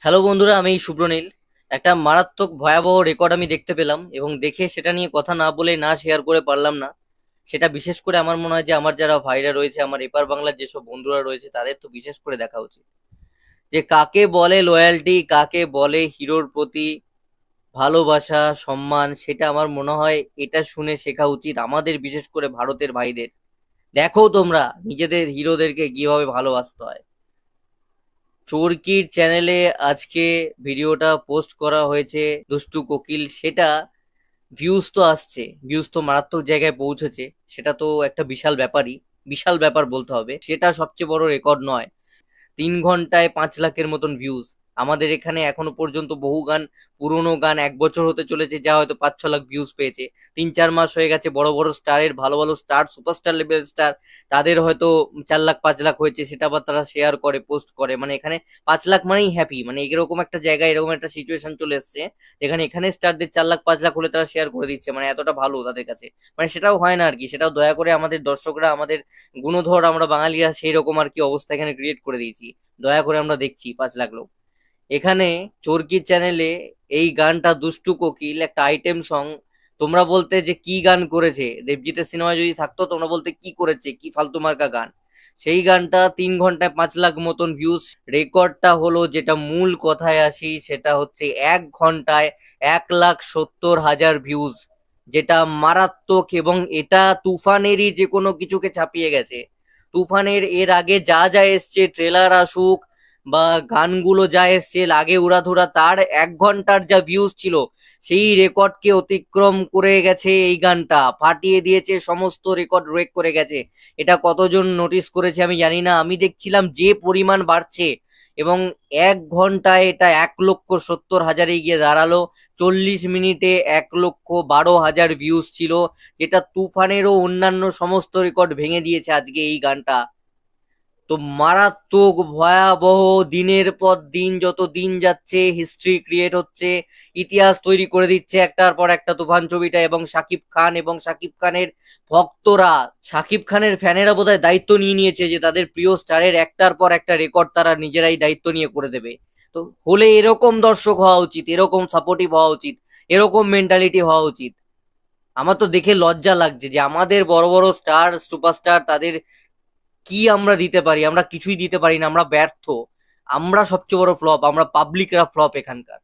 Hello বন্ধুরা, আমি শুভ্রনীল। একটা মারাত্মক ভয়াবহ রেকর্ড আমি দেখতে পেলাম এবং দেখে সেটা নিয়ে কথা না বলে না শেয়ার করে পারলাম না। সেটা বিশেষ করে আমার মনে হয় যে আমার যারা ভাইরা রয়েছে, আমার এপার বাংলার যেসব বন্ধুরা রয়েছে, তাদের তো বিশেষ করে দেখা উচিত যে কাকে বলে লয়্যালটি, কাকে বলে হিরোর প্রতি ভালোবাসা, সম্মান। সেটা আমার মনে হয় এটা শুনে শেখা উচিত আমাদের, বিশেষ করে ভারতের ভাইদের। দেখো তোমরা নিজেদের হিরোদেরকে কিভাবে ভালোবাসতে হয়। চোরকির চ্যানেলে আজকে ভিডিওটা পোস্ট করা হয়েছে, দুষ্টু কোকিল। সেটা ভিউজ তো আসছে, ভিউজ তো মারাত্মক জায়গায় পৌঁছেছে। সেটা তো একটা বিশাল ব্যাপারই, বিশাল ব্যাপার বলতে হবে। সেটা সবচেয়ে বড় রেকর্ড নয়। 3 ঘন্টায় 5 লাখের মতন ভিউজ। আমাদের এখানে এখনো পর্যন্ত বহু গান, পুরোনো গান 1 বছর হতে চলেছে, যা হয়তো 5-6 লাখ ভিউজ পেয়েছে। 3-4 মাস হয়ে গেছে, বড় বড় স্টারের, ভালো ভালো স্টার, সুপারস্টার লেভেল স্টার, তাদের হয়তো 4 লাখ 5 লাখ হয়েছে। সেটা আবার তারা শেয়ার করে, পোস্ট করে। মানে এখানে 5 লাখ মানেই হ্যাপি। মানে এরকম একটা জায়গায়, এরকম একটা সিচুয়েশন চলে এসছে যেখানে এখানে স্টারদের 4 লাখ 5 লাখ হলে তারা শেয়ার করে দিচ্ছে। মানে এতটা ভালো তাদের কাছে। মানে সেটাও হয় না আর কি। সেটাও দয়া করে আমাদের দর্শকরা, আমাদের গুণধর আমরা বাঙালিরা সেই রকম আর কি অবস্থা এখানে ক্রিয়েট করে দিয়েছি। দয়া করে আমরা দেখছি 5 লাখ লোক এখানে। চরকির চ্যানেলে এই গানটা, দুষ্টু কোকিল, একটা আইটেম সং। তোমরা বলতে যে কি গান করেছে, দেবজিতের সিনেমায় যদি থাকতো তোমরা বলতে কি করেছে, কি ফালতু মার্কা গান। সেই গানটা 3 ঘন্টায় 5 লাখ মতন ভিউজ। রেকর্ডটা হলো, যেটা মূল কথায় আসি, সেটা হচ্ছে 1 ঘন্টায় 1,70,000 ভিউজ, যেটা মারাত্মক। এবং এটা তুফানেরই যে কোনো কিছুকে ছাপিয়ে গেছে। তুফানের এর আগে যা যা এসছে, ট্রেলার আসুক বা গানগুলো যা এসছে আগে উড়াধুরা, তার 1 ঘন্টার যা ভিউজ ছিল, সেই রেকর্ডকে অতিক্রম করে গেছে। এই গানটা ফাটিয়ে দিয়েছে, সমস্ত রেকর্ড ব্রেক করে গেছে। এটা কতজন নোটিস করেছে আমি জানি না। আমি দেখছিলাম যে পরিমাণ বাড়ছে, এবং 1 ঘন্টায় এটা 1,70,000 গিয়ে দাঁড়ালো। 40 মিনিটে 1,12,000 ভিউজ ছিল, যেটা তুফানেরও অন্যান্য সমস্ত রেকর্ড ভেঙে দিয়েছে আজকে এই গানটা। তো মারাত্মক ভয়াবহ। দিনের পর দিন, যত দিন যাচ্ছে, হিস্ট্রি ক্রিয়েট হচ্ছে, ইতিহাস তৈরি করে দিচ্ছে একটার পর একটা তুফান ছবিটা। এবং শাকিব খান এবং শাকিব খানের ভক্তরা, শাকিব খানের ফ্যানেরা বোধহয় দায়িত্ব নিয়ে নিয়েছে যে তাদের প্রিয় স্টারের একটার পর একটা রেকর্ড তারা নিজেরাই দায়িত্ব নিয়ে করে দেবে। তো হলে এরকম দর্শক হওয়া উচিত, এরকম সাপোর্টিভ হওয়া উচিত, এরকম মেন্টালিটি হওয়া উচিত। আমার তো দেখে লজ্জা লাগছে যে আমাদের বড় বড় স্টার, সুপারস্টার, তাদের কি আমরা দিতে পারি? আমরা কিছুই দিতে পারি না, আমরা ব্যর্থ। আমরা সবচেয়ে বড় ফ্লপ, আমরা পাবলিকরা ফ্লপ এখানকার।